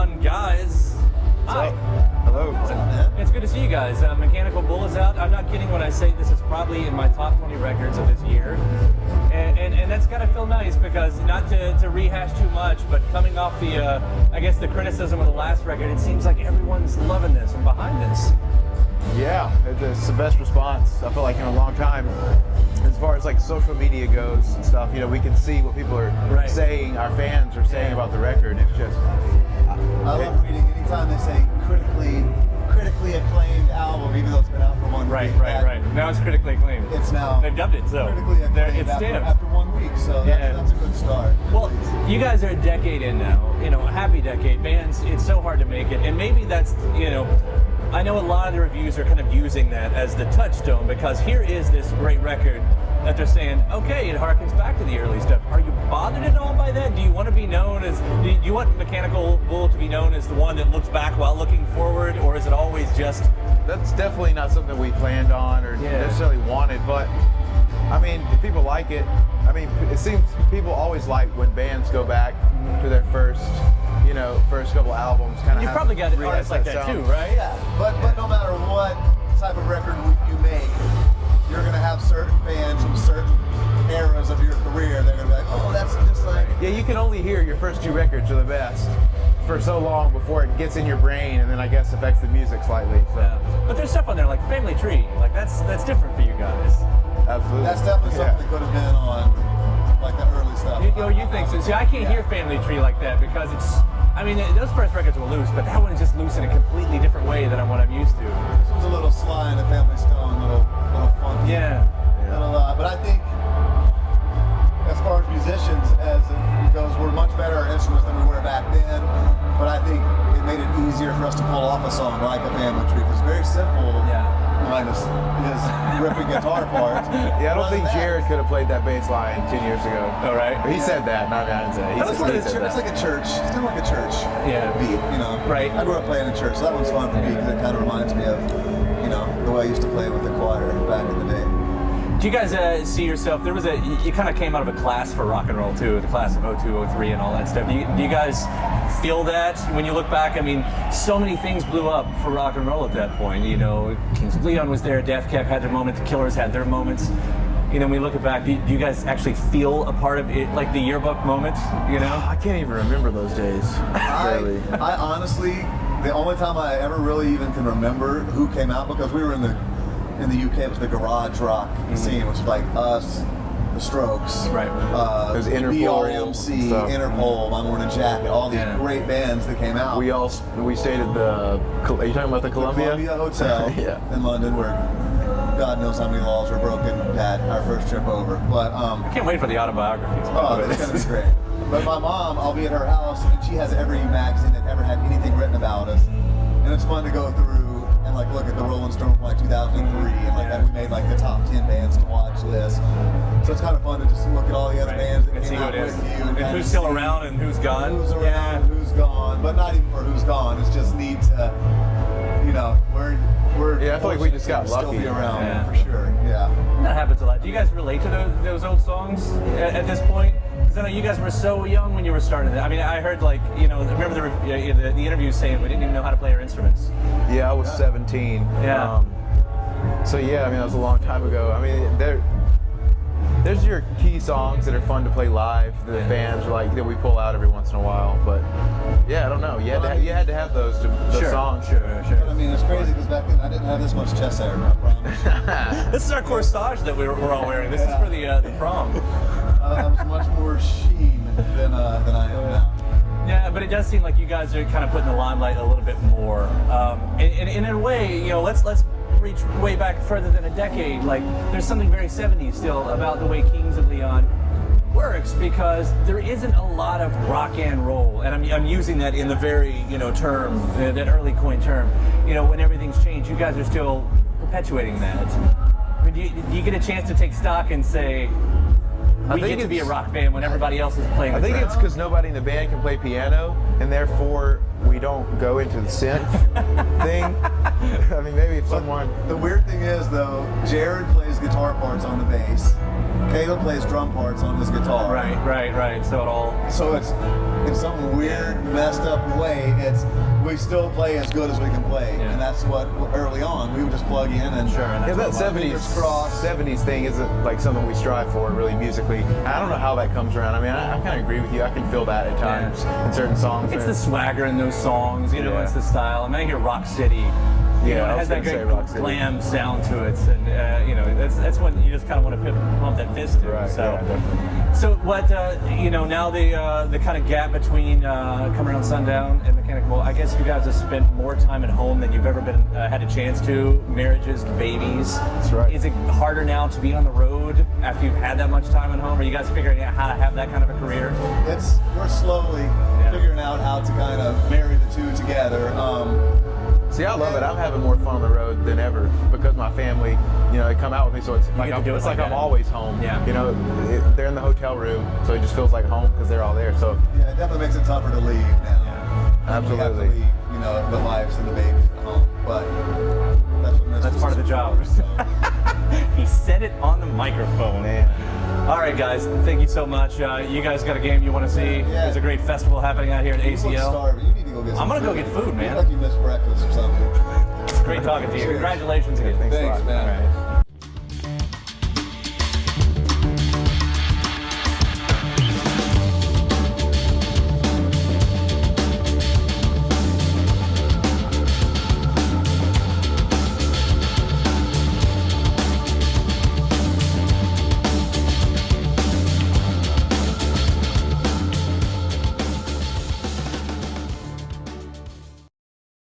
on, guys. Hi. Hello. It's good to see you guys. Mechanical Bull is out. I'm not kidding when I say this is probably in my top 20 records of this year. And that's gotta feel nice because not to rehash too much, but coming off the, I guess the criticism of the last record, it seems like everyone's loving this and behind this. Yeah, it's the best response I feel like in a long time. As far as like social media goes and stuff, you know, we can see what people are saying, our fans are saying about the record. It's just, I love reading anytime they say critically acclaimed album, even though it's been out for 1 week. Right. Now it's critically acclaimed. It's now. They've dubbed it so. Critically acclaimed It's stamped. after 1 week, so that's a good start. Well, you guys are a decade in now. You know, a happy decade. Bands, it's so hard to make it, and maybe that's, you know, I know a lot of the reviews are kind of using that as the touchstone because here is this great record that they're saying, okay, it harkens back to the early stuff. Are you bothered at all by that? Do you want to be known as, do you want Mechanical Bull to be known as the one that looks back while looking forward, or is it always just... That's definitely not something we planned on or necessarily wanted, but I mean, if people like it, I mean, it seems people always like when bands go back to their first couple albums. You probably got artists like that too, right? Yeah, but no matter what type of record you make, you're going to have certain fans from certain eras of your career. They're going to be like, oh, that's just like... Yeah, you can only hear your first two records are the best for so long before it gets in your brain and then I guess affects the music slightly. So. Yeah. But there's stuff on there like Family Tree. Like that's different for you guys. Absolutely. That's definitely something that could have been on like the early stuff. You think so? See, I can't hear Family Tree like that because it's... I mean, those first records were loose, but that one is just loose in a completely different way than what I'm used to. This one's a little sly and a Family Stone, a little funky. Yeah. But I think, as far as musicians as it goes, we're much better at instruments than we were back then. But I think it made it easier for us to pull off a song like a Family Tree. It's very simple. Minus his ripping guitar part. Yeah, I don't think Jared could have played that bass line 10 years ago. All right. He said that, not I didn't say it. It's like a church. It's kind of like a church beat, you know. Right. I grew up playing in church, so that one's fun for me because it kind of reminds me of, you know, the way I used to play with the choir back in the day. Do you guys see yourself, you kind of came out of a class for rock and roll too, the class of 02, 03 and all that stuff. Do you guys feel that when you look back? I mean, so many things blew up for rock and roll at that point. You know, Kings of Leon was there, Death Cab had their moment, the Killers had their moments. You know, when we look back, do you guys actually feel a part of it, like the yearbook moments, you know? I can't even remember those days, really. I honestly, the only time I ever really even can remember who came out, because we were in the UK, it was the garage rock scene, which was like us, the Strokes, right? It was Interpol, BRMC, Interpol, My Morning Jacket, all these great bands that came out. We stayed at the. Are you talking about the Columbia Hotel in London, where God knows how many laws were broken at our first trip over. But I can't wait for the autobiography. It's gonna be great. But my mom, I'll be at her house, and she has every magazine that ever had anything written about us, and it's fun to go through and like look at the Rolling Stone from like 2003, and like that we made like the top 10 bands to watch list. So it's kind of fun to just look at all the other bands that came out with you, and who's still around and who's gone. Who's around, who's gone, but not even for who's gone. It's just neat to, you know, we're I feel like we just got lucky. Still be around for sure. Yeah. That happens a lot. Do you guys relate to those old songs at this point? Because I know you guys were so young when you were starting it. I mean, I heard like, you know, remember the interview saying we didn't even know how to play our instruments. Yeah, I was 17. Yeah. So yeah, I mean, that was a long time ago. I mean, there's your key songs that are fun to play live. The fans are like that we pull out every once in a while. But yeah, I don't know. You had to have those songs. Sure. I mean, it's crazy because back then I didn't have this much chest hair. I promise. This is our corsage that we're all wearing. This is for the prom. I was much more sheen than I am now. Yeah, but it does seem like you guys are kind of putting the limelight a little bit more. And in a way, you know, let's reach way back further than a decade. Like, there's something very 70s still about the way Kings of Leon works, because there isn't a lot of rock and roll, and I'm using that in the very, you know, term, that early coin term. You know, when everything's changed, you guys are still perpetuating that. I mean, do you get a chance to take stock and say, we get to be a rock band when everybody else is playing? I think it's because nobody in the band can play piano, and therefore we don't go into the synth thing. I mean, maybe if someone... The weird thing is, though, Jared plays his guitar parts on the bass. Caleb plays drum parts on his guitar. Right. So it's in some weird, messed up way. We still play as good as we can play, and that's what early on we would just plug in and Yeah, that 70s thing isn't like something we strive for really musically. I don't know how that comes around. I mean, I kind of agree with you. I can feel that at times in certain songs. It's the swagger in those songs, you know. It's the style. I mean, I hear Rock City. You know, it has that great glam sound to it, and you know, that's when you just kind of want to pump that fist in. Right. So, Yeah, definitely. so what you know, now the kind of gap between coming around sundown and mechanical. Well, I guess you guys have spent more time at home than you've ever been had a chance to. Marriages, babies. That's right. Is it harder now to be on the road after you've had that much time at home? Are you guys figuring out how to have that kind of a career? We're slowly figuring out how to kind of marry the two together. See, I love it. I'm having more fun on the road than ever because my family, you know, they come out with me, so it's like I'm always home. Yeah. You know, they're in the hotel room, so it just feels like home because they're all there. So yeah, it definitely makes it tougher to leave now. Yeah. Absolutely. We have to leave, you know, the wives and the babies at home, but that's part of the job. He said it on the microphone. Man. All right, guys. Thank you so much. You guys got a game you want to see? Yeah. There's a great festival happening out here at You look ACL. starving. You need to go get some I'm gonna go food. get food, man. You look like you missed breakfast or something. It's great talking to you. Cheers. Congratulations again. Thanks a Thanks, lot. man. All right.